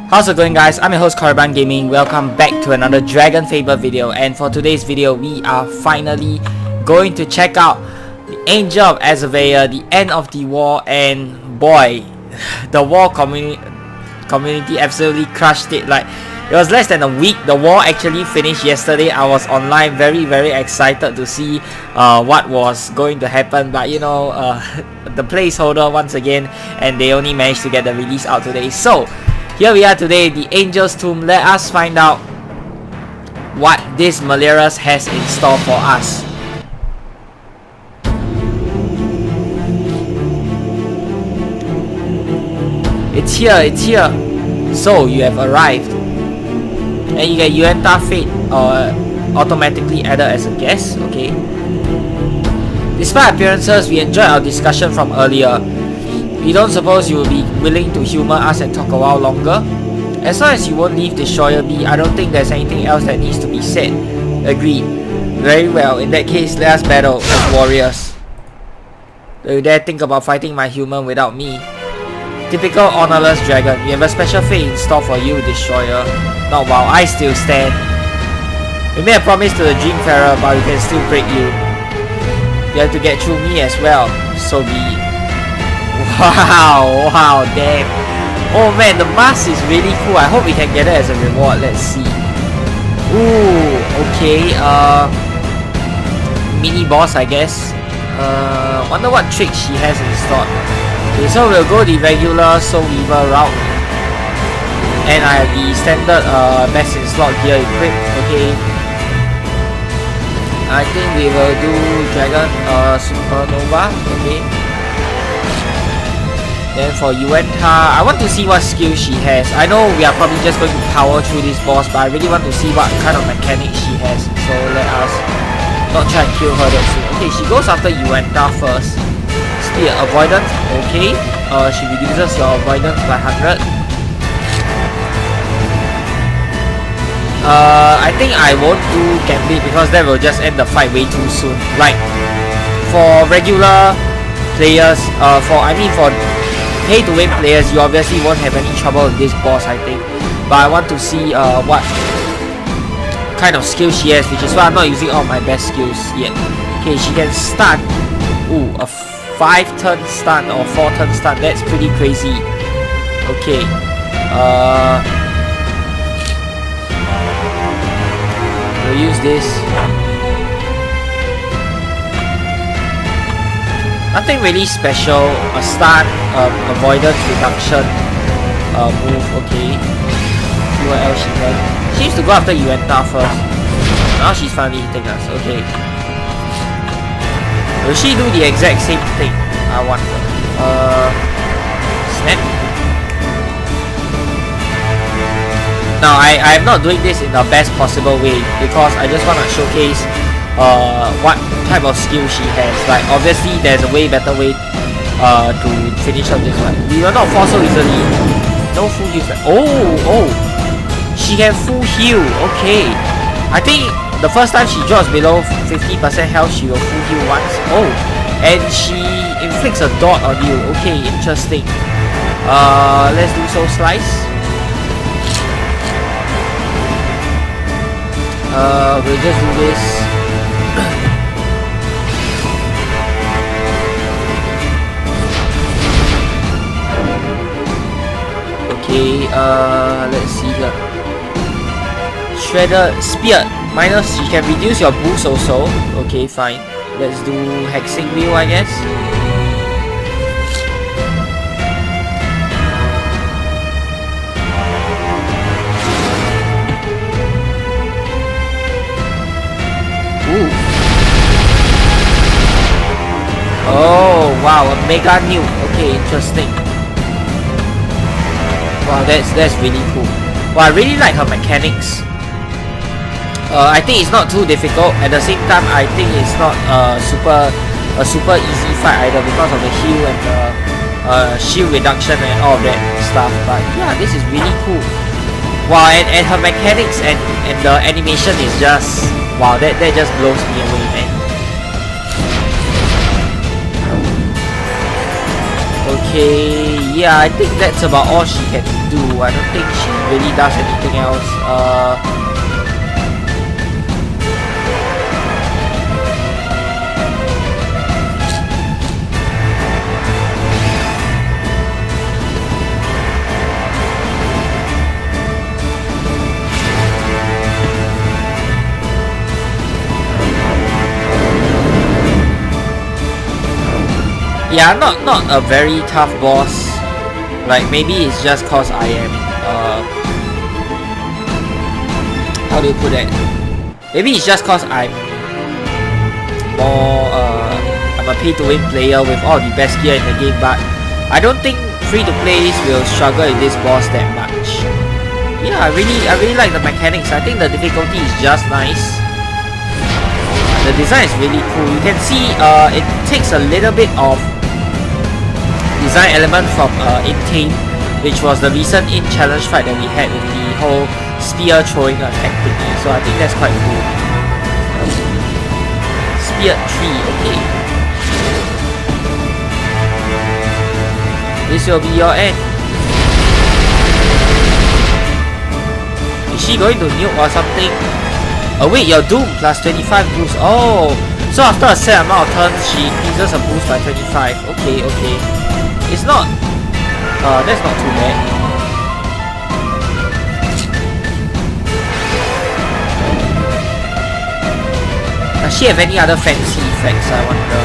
How's it going, guys? I'm your host Korriban Gaming. Welcome back to another DragonFable video, and for today's video we are finally going to check out the Angel of Azavea, the end of the war, and boy, the war community absolutely crushed it. Like, it was less than a week. The war actually finished yesterday. I was online very excited to see what was going to happen, but you know, the placeholder once again, and they only managed to get the release out today. So here we are today, the Angel's Tomb. Let us find out what this Malirus has in store for us. It's here. So you have arrived. And you get Yuenta Fate automatically added as a guest. Okay. Despite appearances, we enjoyed our discussion from earlier. We don't suppose you will be willing to humor us and talk a while longer? As long as you won't leave Destroyer be, I don't think there's anything else that needs to be said. Agreed. Very well, in that case, let us battle as warriors. Do you dare think about fighting my human without me? Typical honorless dragon. We have a special fate in store for you, Destroyer. Not while I still stand. We made a promise to the Dreamfarer, but we can still break you. You have to get through me as well. So be it. Wow, damn. Oh man, the mask is really cool. I hope we can get it as a reward. Let's see. Ooh, okay. Mini boss, I guess. Wonder what trick she has in store. Okay, so we'll go the regular Soul Weaver route. And I have the standard best in slot gear equipped. Okay. I think we will do Dragon Supernova. Okay. Then for Yuenta, I want to see what skill she has. I know we are probably just going to power through this boss, but I really want to see what kind of mechanics she has. So let us not try and kill her that soon. Okay, she goes after Yuenta first. Speed avoidance, okay. She reduces your avoidance by 100. I think I won't do Gambit because that will just end the fight way too soon. Like, for regular players, for pay-to-win players, you obviously won't have any trouble with this boss, I think. But I want to see what kind of skill she has, which is why I'm not using all my best skills yet. Okay, she can stun. Ooh, a 5-turn stun or 4-turn stun. That's pretty crazy. Okay. We'll use this. Nothing really special. A stun, avoidance reduction move. Okay. See what else she can. She used to go after Yuenta first. Now she's finally hitting us. Okay. Will she do the exact same thing? I wonder. Snap. Now I'm not doing this in the best possible way because I just want to showcase what type of skill she has. Like, obviously there's a way better way to finish up this one. We will not fall so easily. No full heal. Oh, she can full heal. Okay, I think the first time she drops below 50% health, she will full heal once. Oh, and she inflicts a dot on you. Okay, interesting. Let's do Soul Slice. We'll just do this. Okay, let's see here. Shredder Spear. Minus, you can reduce your boost also. Okay, fine. Let's do Hexing Wheel, I guess. Ooh. Oh, wow, a Mega Nuke. Okay, interesting. Wow, that's really cool. Wow, I really like her mechanics. I think it's not too difficult. At the same time, I think it's not a super easy fight either because of the heal and the shield reduction and all of that stuff. But yeah, this is really cool. Wow, and her mechanics and the animation is just wow. That just blows me away, man. Okay, yeah, I think that's about all she can do. I don't think she really does anything else. Yeah, not a very tough boss. Like maybe it's just cause I am how do you put that? Maybe it's just cause I'm more I'm a pay-to-win player with all the best gear in the game, but I don't think free-to-plays will struggle with this boss that much. Yeah, I really like the mechanics. I think the difficulty is just nice. The design is really cool. You can see it takes a little bit of design element from in-Tame, which was the recent in-challenge fight that we had with the whole spear throwing attack thingy. So I think that's quite cool. Spear 3, okay. This will be your end. Is she going to nuke or something? Oh wait, your Doom plus 25 boost. Oh, so after a set amount of turns, she increases her boost by 25. Okay, okay. It's not, that's not too bad. Does she have any other fancy effects, I wonder?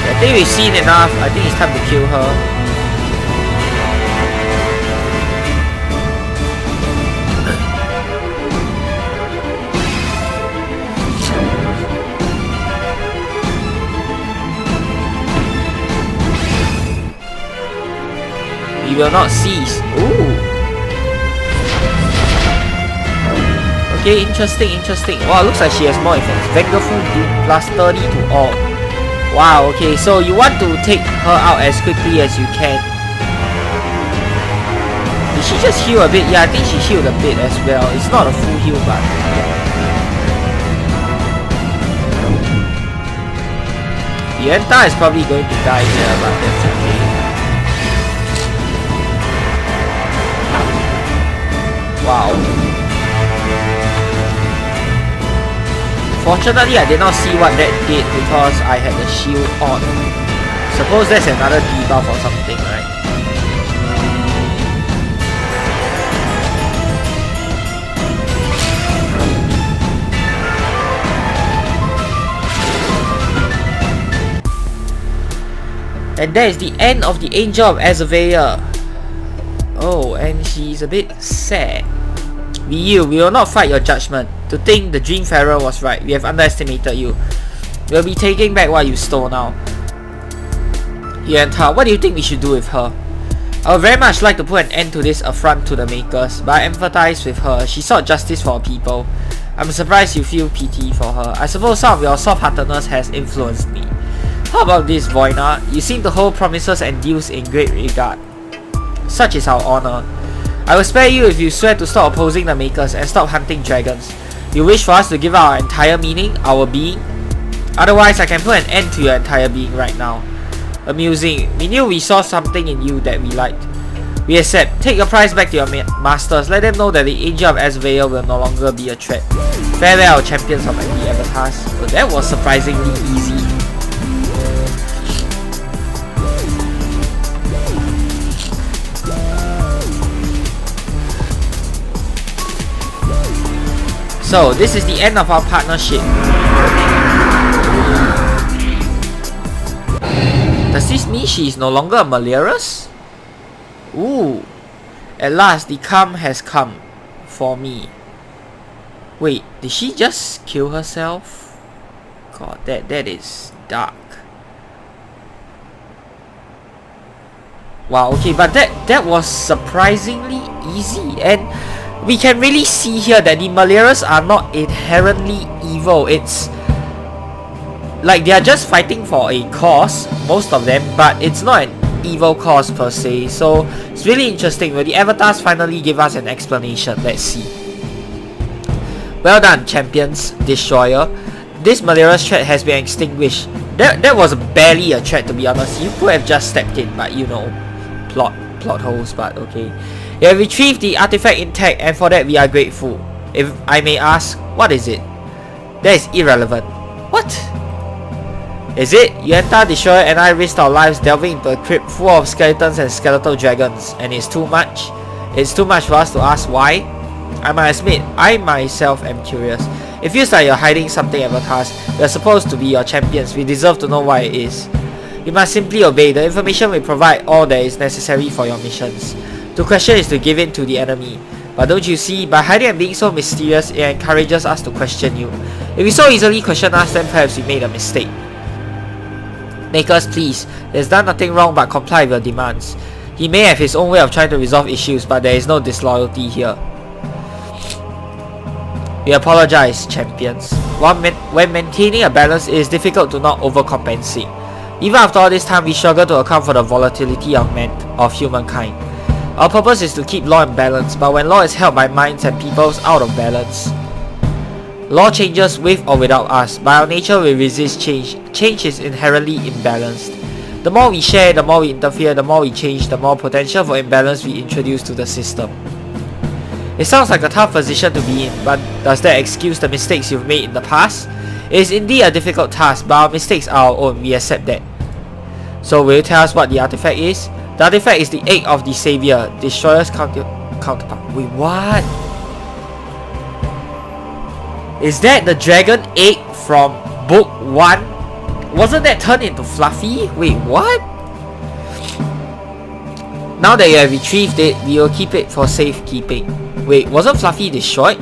I think we've seen enough. I think it's time to kill her. We will not cease. Ooh. Okay, interesting, interesting. Wow, looks like she has more effects. Vengeful Doom plus 30 to all. Wow, okay, so you want to take her out as quickly as you can. Did she just heal a bit? Yeah, I think she healed a bit as well. It's not a full heal, but yeah. Yenta is probably going to die here, but that's okay. Wow. Fortunately, I did not see what that did because I had the shield on. Suppose that's another debuff or something, right? And that is the end of the Angel of Azavea. Oh, and she's a bit sad. We yield. We will not fight your judgment. To think the Dreamfarer was right. We have underestimated you. We'll be taking back what you stole now. Yenta, what do you think we should do with her? I would very much like to put an end to this affront to the makers, but I empathize with her. She sought justice for her people. I'm surprised you feel pity for her. I suppose some of your soft-heartedness has influenced me. How about this, Voina? You seem to hold promises and deals in great regard. Such is our honor. I will spare you if you swear to stop opposing the makers and stop hunting dragons. You wish for us to give our entire meaning, our being? Otherwise, I can put an end to your entire being right now. Amusing. We knew we saw something in you that we liked. We accept. Take your prize back to your masters. Let them know that the Angel of Azavea will no longer be a threat. Farewell, champions of the avatars. Well, that was surprisingly easy. So, this is the end of our partnership. Does this mean she is no longer a Malirus? Ooh. At last, the calm has come for me. Wait, did she just kill herself? God, that is dark. Wow, okay, but that was surprisingly easy, and we can really see here that the Malirus are not inherently evil. It's like they are just fighting for a cause, most of them, but it's not an evil cause per se. So it's really interesting. Will the avatars finally give us an explanation? Let's see. Well done, champions, destroyer. This Malirus threat has been extinguished. That was barely a threat, to be honest. You could have just stepped in, but you know, plot holes, but okay. You have retrieved the artifact intact, and for that we are grateful. If I may ask, what is it? That is irrelevant. What? Is it? Yuenta, Destroyer and I risked our lives delving into a crypt full of skeletons and skeletal dragons, and it's too much? It's too much for us to ask why? I must admit, I myself am curious. It feels like you're hiding something, avatars. We are supposed to be your champions. We deserve to know why it is. You must simply obey. The information will provide all that is necessary for your missions. To question is to give in to the enemy. But don't you see, by hiding and being so mysterious, it encourages us to question you. If we so easily question us, then perhaps we made a mistake. Makers, please. There's done nothing wrong but comply with your demands. He may have his own way of trying to resolve issues, but there is no disloyalty here. We apologize, champions. When maintaining a balance, it is difficult to not overcompensate. Even after all this time, we struggle to account for the volatility of humankind. Our purpose is to keep law in balance, but when law is held by minds and peoples out of balance, law changes with or without us. By our nature, we resist change. Change is inherently imbalanced. The more we share, the more we interfere, the more we change, the more potential for imbalance we introduce to the system. It sounds like a tough position to be in, but does that excuse the mistakes you've made in the past? It is indeed a difficult task, but our mistakes are our own. We accept that. So will you tell us what the artifact is? The artifact is the egg of the Savior, Destroyer's counterpart. Wait, what? Is that the dragon egg from book 1? Wasn't that turned into Fluffy? Wait, what? Now that you have retrieved it, we will keep it for safekeeping. Wait, wasn't Fluffy destroyed?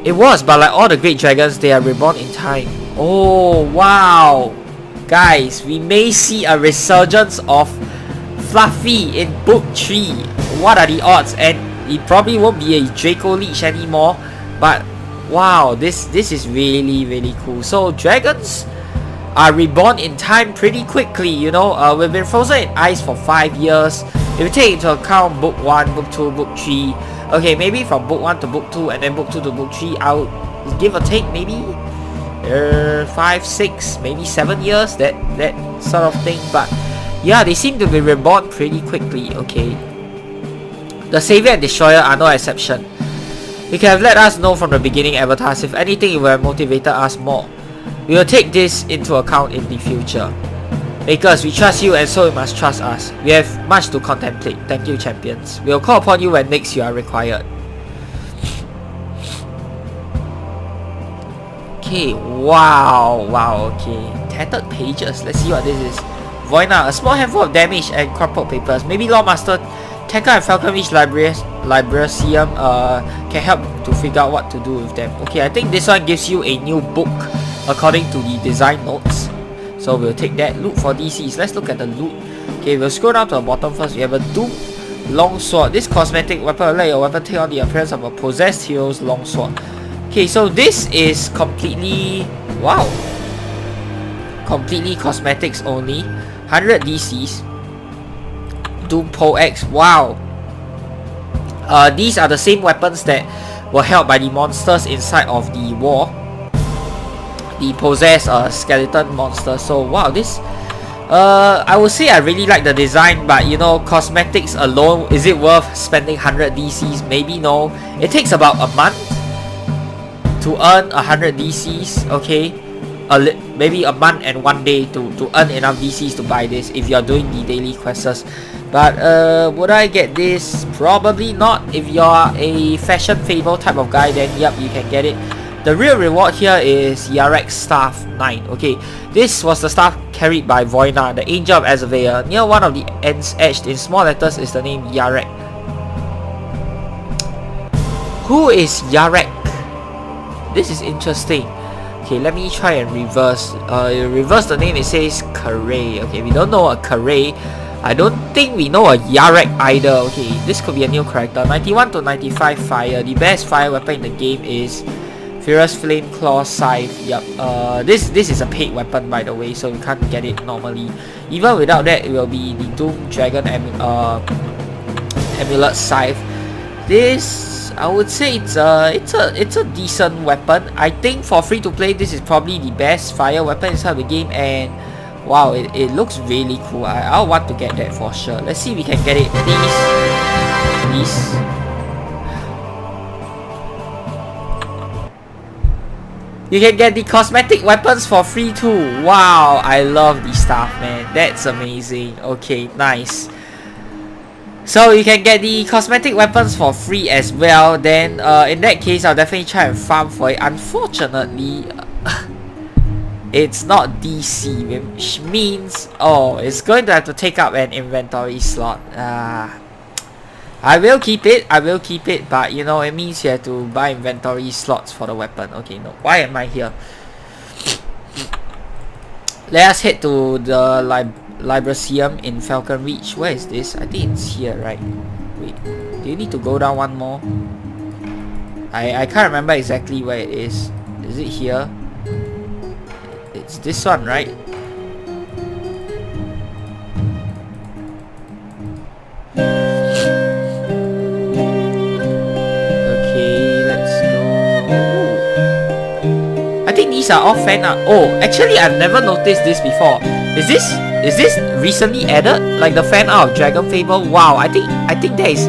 It was, but like all the great dragons, they are reborn in time. Oh, wow. Guys, we may see a resurgence of Fluffy in book 3. What are the odds? And it probably won't be a Draco Leech anymore, but wow, this is really cool. So dragons are reborn in time pretty quickly, you know. We've been frozen in ice for 5 years. If you take into account book 1, book 2, book 3, okay, maybe from book 1 to book 2 and then book 2 to book 3, I'll give or take maybe 5, 6, maybe 7 years, that sort of thing. But yeah, they seem to be reborn pretty quickly. Okay, the Savior and Destroyer are no exception. You can have let us know from the beginning, avatars. If anything, it will have motivated us more. We will take this into account in the future. Makers, we trust you and so you must trust us. We have much to contemplate. Thank you, champions. We will call upon you when next you are required. Okay, wow, okay. Tattered pages. Let's see what this is. Voina, a small handful of damage and crumpled papers. Maybe Lawmaster Tekka and Falconreach Librarium can help to figure out what to do with them. Okay, I think this one gives you a new book according to the design notes. So we'll take that. Loot for DCs. Let's look at the loot. Okay, we'll scroll down to the bottom first. We have a Doom Longsword. This cosmetic weapon will let your weapon take on the appearance of a possessed hero's longsword. Okay, so this is completely... wow. Completely cosmetics only. 100 DCs. Doom Pole X. Wow. These are the same weapons that were held by the monsters inside of the war. The possessed skeleton monster. So wow, this I would say I really like the design, but you know, cosmetics alone, is it worth spending 100 DCs? Maybe no. It takes about a month to earn 100 DCs. Okay, maybe a month and 1 day to earn enough DCs to buy this if you're doing the daily quests. But would I get this? Probably not. If you're a fashion fable type of guy, then yep, you can get it. The real reward here is Yarek's Staff 9. Okay, this was the staff carried by Voina, the Angel of Azavea. Near one of the ends etched in small letters is the name Yarek. Who is Yarek? This is interesting. Okay, let me try and reverse. Reverse the name, it says Karay. Okay, we don't know a Karay. I don't think we know a Yarek either. Okay, this could be a new character. 91 to 95 fire. The best fire weapon in the game is Furious Flame Claw Scythe. Yup. This is a paid weapon, by the way, so you can't get it normally. Even without that, it will be the Doom Dragon Amulet Scythe. This, I would say it's a decent weapon. I think for free to play, this is probably the best fire weapon inside the game, and Wow, it looks really cool. I'll want to get that for sure. Let's see if we can get it. Please. Please. You can get the cosmetic weapons for free too. Wow, I love this stuff, man. That's amazing. Okay, nice. So you can get the cosmetic weapons for free as well. Then in that case, I'll definitely try and farm for it. Unfortunately, it's not DC, which means it's going to have to take up an inventory slot. I will keep it, but you know, it means you have to buy inventory slots for the weapon. Okay, no, why am I here? Let us head to the Libraceum in Falcon Reach. Where is this? I think it's here, right? Wait, do you need to go down one more? I can't remember exactly where it is. Is it here? It's this one, right? I think these are all fan art. Oh, actually I've never noticed this before. Is this recently added? Like the fan art of DragonFable? Wow, I think that is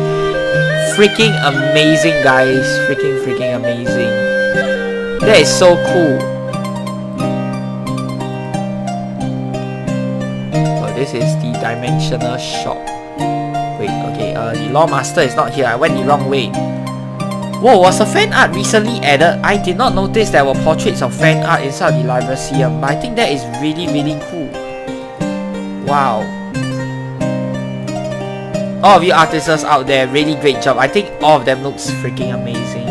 freaking amazing, guys. Freaking amazing. That is so cool. Oh, this is the dimensional shop. Wait, okay, the Lawmaster is not here. I went the wrong way. Whoa, was a fan art recently added? I did not notice there were portraits of fan art inside the Libraceum, but I think that is really cool. Wow. All of you artists out there, really great job. I think all of them looks freaking amazing.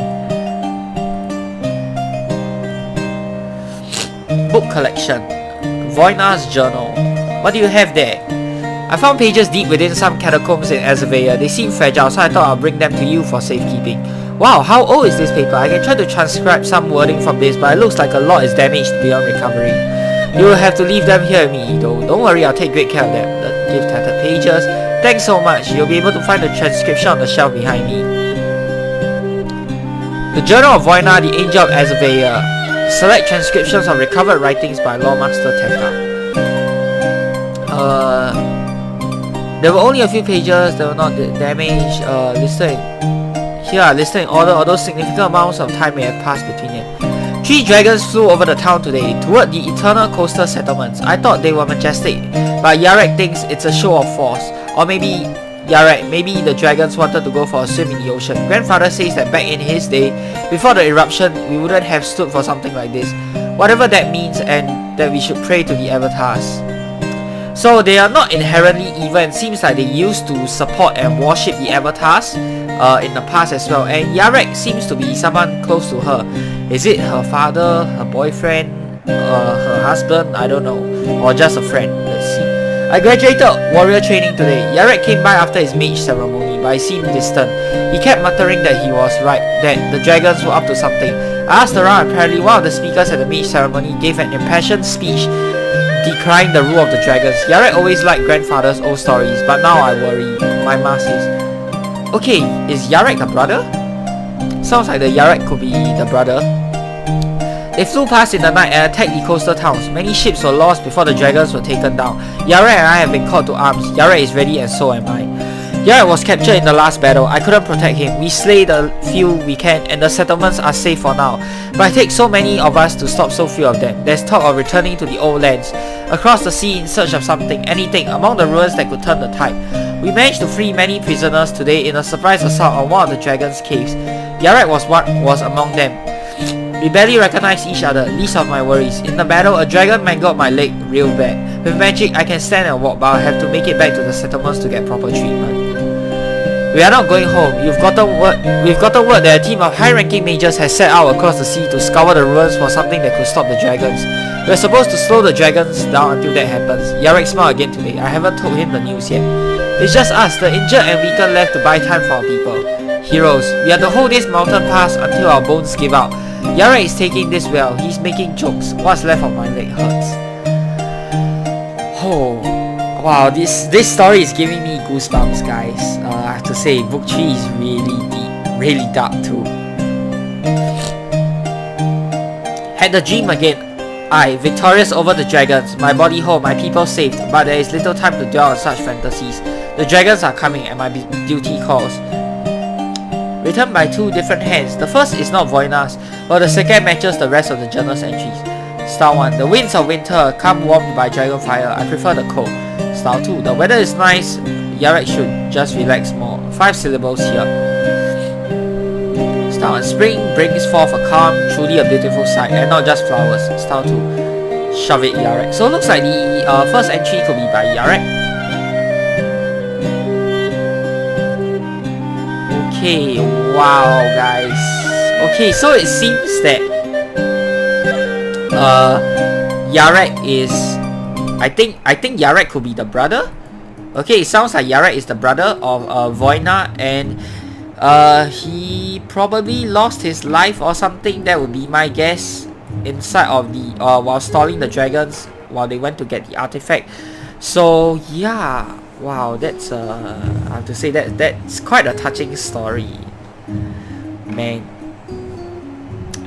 Book collection. Voina's journal. What do you have there? I found pages deep within some catacombs in Azavea. They seem fragile, so I thought I'll bring them to you for safekeeping. Wow, how old is this paper? I can try to transcribe some wording from this, but it looks like a lot is damaged beyond recovery. You will have to leave them here with me, though. Don't worry, I'll take great care of them. The gift tattered pages. Thanks so much. You'll be able to find the transcription on the shelf behind me. The Journal of Voina, the Angel of Azavea. Select transcriptions of recovered writings by Lawmaster Tekka. There were only a few pages that were not damaged. Here are listed in order, although significant amounts of time may have passed between them. 3 dragons flew over the town today, toward the eternal coastal settlements. I thought they were majestic, but Yarek thinks it's a show of force. Or maybe the dragons wanted to go for a swim in the ocean. Grandfather says that back in his day, before the eruption, we wouldn't have stood for something like this. Whatever that means, and that we should pray to the avatars. So they are not inherently evil, and seems like they used to support and worship the avatars in the past as well. And Yarek seems to be someone close to her. Is it her father, her boyfriend, her husband? I don't know. Or just a friend. Let's see. I graduated warrior training today. Yarek came by after his mage ceremony, but I seemed distant. He kept muttering that he was right, that the dragons were up to something. I asked around. Apparently one of the speakers at the mage ceremony gave an impassioned speech decrying the rule of the dragons. Yarek always liked grandfather's old stories, but now I worry. My mask is... Okay, is Yarek the brother? Sounds like the Yarek could be the brother. They flew past in the night and attacked the coastal towns. Many ships were lost before the dragons were taken down. Yarek and I have been called to arms. Yarek is ready and so am I. Yarek was captured in the last battle. I couldn't protect him. We slayed the few we can and the settlements are safe for now. But it takes so many of us to stop so few of them. There's talk of returning to the old lands, across the sea in search of something, anything, among the ruins that could turn the tide. We managed to free many prisoners today in a surprise assault on one of the dragon's caves. Yarek was among them. We barely recognized each other, least of my worries. In the battle, a dragon mangled my leg real bad. With magic, I can stand and walk, but I'll have to make it back to the settlements to get proper treatment. We are not going home. We've gotten word that a team of high-ranking mages has set out across the sea to scour the ruins for something that could stop the dragons. We're supposed to slow the dragons down until that happens. Yarek smiled again today. I haven't told him the news yet. It's just us, the injured and weakened, left to buy time for our people. Heroes, we have to hold this mountain pass until our bones give out. Yarek is taking this well. He's making jokes. What's left of my leg hurts. Oh, wow, this story is giving me goosebumps, guys. I have to say, book 3 is really deep, really dark too. Had the dream again. I, victorious over the dragons, my body whole, my people saved, but there is little time to dwell on such fantasies. The dragons are coming and my duty calls. Written by 2 different hands. The first is not Voina's, while the second matches the rest of the journal's entries. Style 1. The winds of winter come warmed by dragon fire. I prefer the cold. Style 2. The weather is nice. Yarek should just relax more. 5 syllables here. Style 1. Spring brings forth a calm, truly a beautiful sight, and not just flowers. Style 2. Shove it, Yarek. So it looks like the first entry could be by Yarek. Okay, wow guys. Okay, so it seems that Yarek is I think Yarek could be the brother. Okay, it sounds like Yarek is the brother of Voina, and he probably lost his life or something. That would be my guess, inside of the while stalling the dragons while they went to get the artifact. So yeah, wow, that's I have to say that's quite a touching story, man.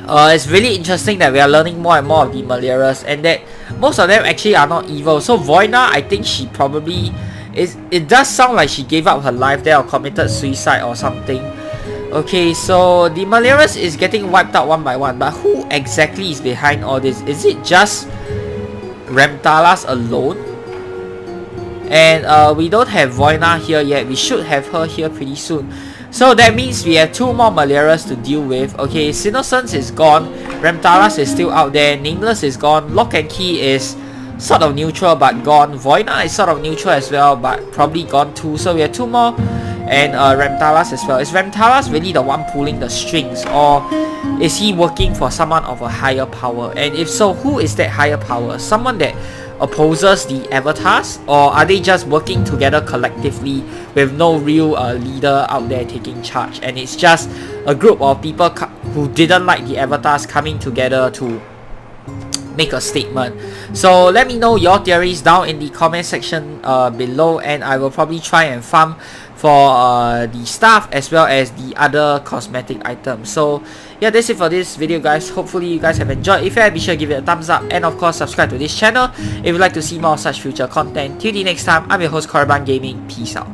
It's really interesting that we are learning more and more of the Maleras, and that most of them actually are not evil. So Voina, I think she probably is. It does sound like she gave up her life there or committed suicide or something. Okay, so the Maleras is getting wiped out one by one, but who exactly is behind all this? Is it just Ramtalas alone? And we don't have Voina here yet. We should have her here pretty soon. So that means we have 2 more Maleras to deal with. Okay, Sinocence is gone. Ramtalas is still out there. Nameless is gone. Lock and Key is sort of neutral but gone. Voina is sort of neutral as well but probably gone too. So we have 2 more. And Ramtalas as well. Is Ramtalas really the one pulling the strings, or is he working for someone of a higher power? And if so, who is that higher power? Someone that opposes the avatars, or are they just working together collectively with no real leader out there taking charge, and it's just a group of people who didn't like the avatars coming together to make a statement? So let me know your theories down in the comment section below, and I will probably try and farm for the stuff as well as the other cosmetic items. So yeah, that's it for this video guys. Hopefully you guys have enjoyed. If you have, be sure to give it a thumbs up, and of course subscribe to this channel if you'd like to see more of such future content. Till the next time, I'm your host Korriban Gaming. Peace out.